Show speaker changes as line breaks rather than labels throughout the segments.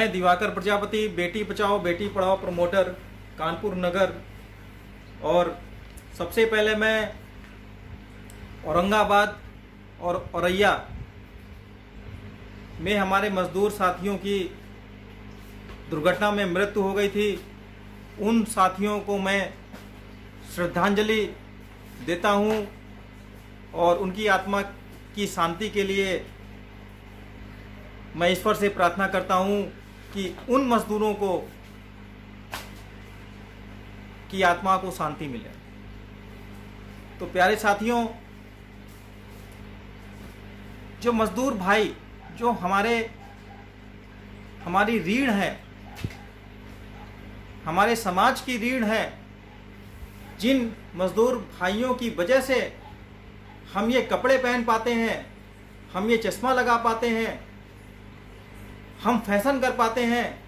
मैं दिवाकर प्रजापति, बेटी बचाओ बेटी पढ़ाओ प्रमोटर, कानपुर नगर। और सबसे पहले मैं औरंगाबाद और औरैया में हमारे मजदूर साथियों की दुर्घटना में मृत्यु हो गई थी, उन साथियों को मैं श्रद्धांजलि देता हूं और उनकी आत्मा की शांति के लिए मैं ईश्वर से प्रार्थना करता हूं कि उन मजदूरों को की आत्मा को शांति मिले। तो प्यारे साथियों, जो मजदूर भाई जो हमारी रीढ़ है, हमारे समाज की रीढ़ है, जिन मजदूर भाइयों की वजह से हम ये कपड़े पहन पाते हैं, हम ये चश्मा लगा पाते हैं, हम फैशन कर पाते हैं,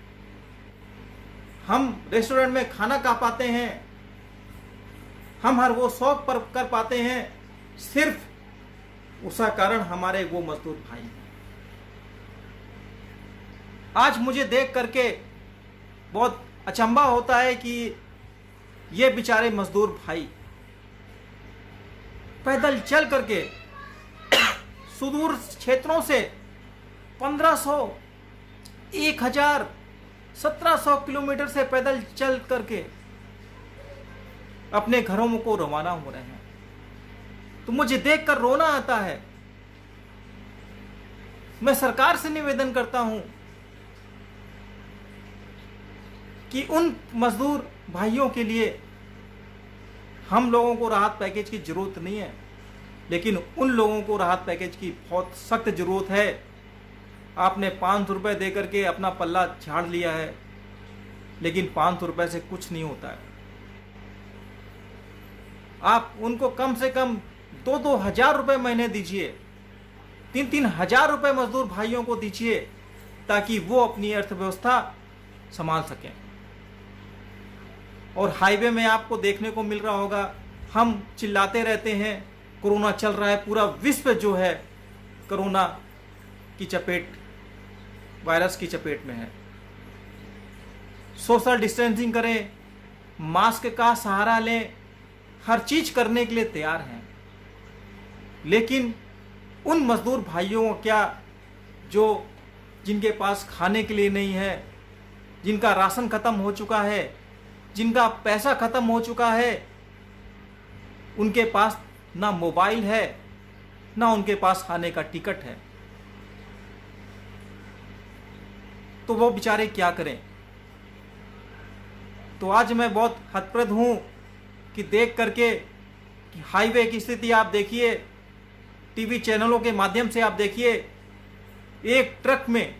हम रेस्टोरेंट में खाना खा पाते हैं, हम हर वो शौक पर कर पाते हैं, सिर्फ उसका कारण हमारे वो मजदूर भाई हैं। आज मुझे देख करके बहुत अचंभा होता है कि ये बेचारे मजदूर भाई पैदल चल करके सुदूर क्षेत्रों से 1500, 1000, 1700 किलोमीटर से पैदल चल करके अपने घरों को रवाना हो रहे हैं। तो मुझे देखकर रोना आता है। मैं सरकार से निवेदन करता हूं कि उन मजदूर भाइयों के लिए हम लोगों को राहत पैकेज की जरूरत नहीं है, लेकिन उन लोगों को राहत पैकेज की बहुत सख्त जरूरत है। आपने 500 रुपये दे करके अपना पल्ला झाड़ लिया है, लेकिन 500 रुपये से कुछ नहीं होता है। आप उनको कम से कम 2-2 हजार रुपये महीने दीजिए, 3-3 हजार रुपये मजदूर भाइयों को दीजिए, ताकि वो अपनी अर्थव्यवस्था संभाल सकें। और हाईवे में आपको देखने को मिल रहा होगा, हम चिल्लाते रहते हैं कोरोना चल रहा है, पूरा विश्व जो है कोरोना की चपेट, वायरस की चपेट में है। सोशल डिस्टेंसिंग करें, मास्क का सहारा लें, हर चीज करने के लिए तैयार हैं, लेकिन उन मजदूर भाइयों को क्या, जो जिनके पास खाने के लिए नहीं है, जिनका राशन खत्म हो चुका है, जिनका पैसा खत्म हो चुका है, उनके पास ना मोबाइल है, ना उनके पास खाने का टिकट है, तो वो बेचारे क्या करें। तो आज मैं बहुत हतप्रद हूं कि देख करके कि हाईवे की स्थिति आप देखिए, टीवी चैनलों के माध्यम से आप देखिए, एक ट्रक में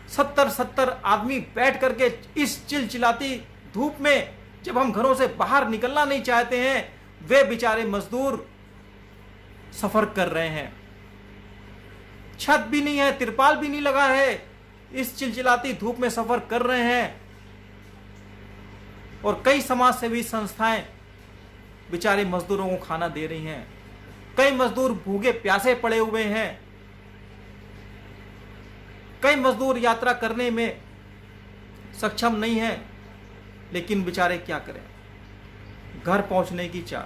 70 आदमी बैठ करके इस चिलचिलाती धूप में, जब हम घरों से बाहर निकलना नहीं चाहते हैं, वे बेचारे मजदूर सफर कर रहे हैं। छत भी नहीं है, तिरपाल भी नहीं लगा है, इस चिलचिलाती धूप में सफर कर रहे हैं। और कई समाज सेवी संस्थाएं बेचारे मजदूरों को खाना दे रही हैं। कई मजदूर भूखे प्यासे पड़े हुए हैं। कई मजदूर यात्रा करने में सक्षम नहीं है, लेकिन बेचारे क्या करें, घर पहुंचने की चाह।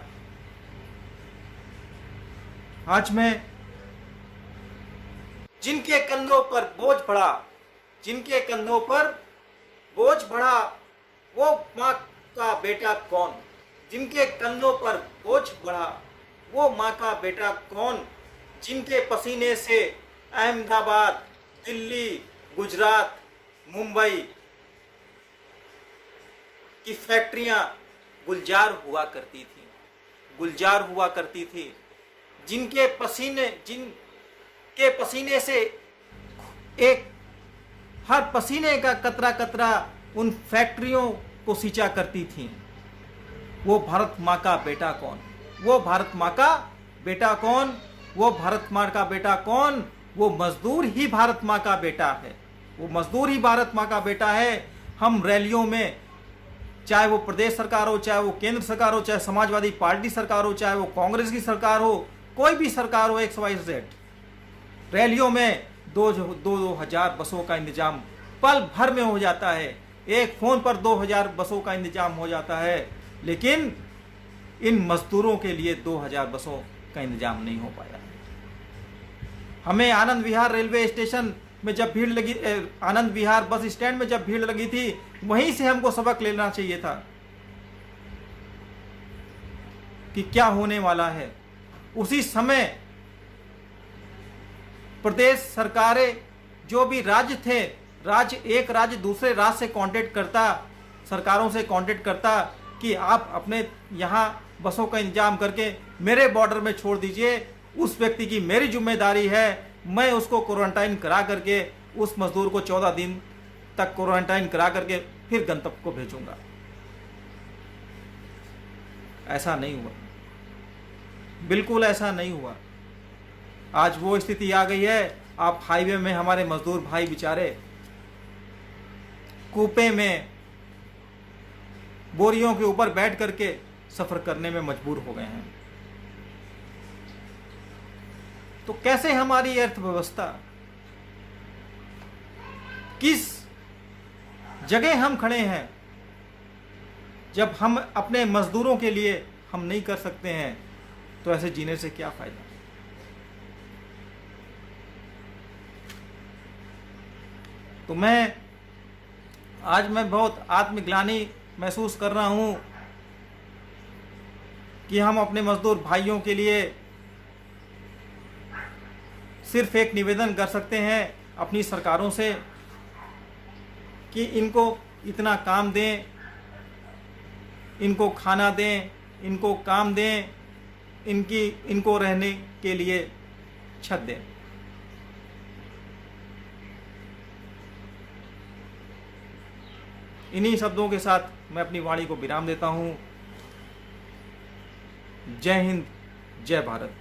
आज मैं जिनके कंधों पर बोझ पड़ा, जिनके कंधों पर बोझ पड़ा, वो माँ का बेटा कौन। जिनके कंधों पर बोझ पड़ा, वो माँ का बेटा कौन। जिनके पसीने से अहमदाबाद, दिल्ली, गुजरात, मुंबई की फैक्ट्रियां गुलजार हुआ करती थी, गुलजार हुआ करती थी। जिनके पसीने से एक हर पसीने का कतरा कतरा उन फैक्ट्रियों को सिंचा करती थी, वो भारत माँ का बेटा कौन। वो भारत माँ का बेटा कौन, वो भारत माँ का बेटा कौन। वो मजदूर ही भारत माँ का बेटा है, वो मजदूर ही भारत माँ का बेटा है। हम रैलियों में, चाहे वो प्रदेश सरकार हो, चाहे वो केंद्र सरकार हो, चाहे समाजवादी पार्टी सरकार हो, चाहे वो कांग्रेस की सरकार हो, कोई भी सरकार हो, XYZ, रैलियों में 2-2 हजार बसों का इंतजाम पल भर में हो जाता है। एक फोन पर 2000 बसों का इंतजाम हो जाता है, लेकिन इन मजदूरों के लिए 2000 बसों का इंतजाम नहीं हो पाया। हमें आनंद विहार रेलवे स्टेशन में जब भीड़ लगी, आनंद विहार बस स्टैंड में जब भीड़ लगी थी, वहीं से हमको सबक लेना चाहिए था कि क्या होने वाला है। उसी समय प्रदेश सरकारें, जो भी राज्य थे, एक राज्य दूसरे राज्य से कांटेक्ट करता, सरकारों से कांटेक्ट करता कि आप अपने यहाँ बसों का इंतजाम करके मेरे बॉर्डर में छोड़ दीजिए, उस व्यक्ति की मेरी जिम्मेदारी है, मैं उसको क्वारंटाइन करा करके, उस मजदूर को 14 दिन तक क्वारंटाइन करा करके फिर गंतव्य को भेजूंगा। ऐसा नहीं हुआ, बिल्कुल ऐसा नहीं हुआ। आज वो स्थिति आ गई है, आप हाईवे में हमारे मजदूर भाई बेचारे कूपे में बोरियों के ऊपर बैठ करके सफर करने में मजबूर हो गए हैं। तो कैसे हमारी अर्थव्यवस्था, किस जगह हम खड़े हैं जब हम अपने मजदूरों के लिए हम नहीं कर सकते हैं, तो ऐसे जीने से क्या फायदा। तो आज मैं बहुत आत्मग्लानि महसूस कर रहा हूं कि हम अपने मजदूर भाइयों के लिए सिर्फ एक निवेदन कर सकते हैं अपनी सरकारों से कि इनको इतना काम दें, इनको खाना दें, इनको काम दें, इनको रहने के लिए छत दें। इन्हीं शब्दों के साथ मैं अपनी वाणी को विराम देता हूं। जय हिंद, जय भारत।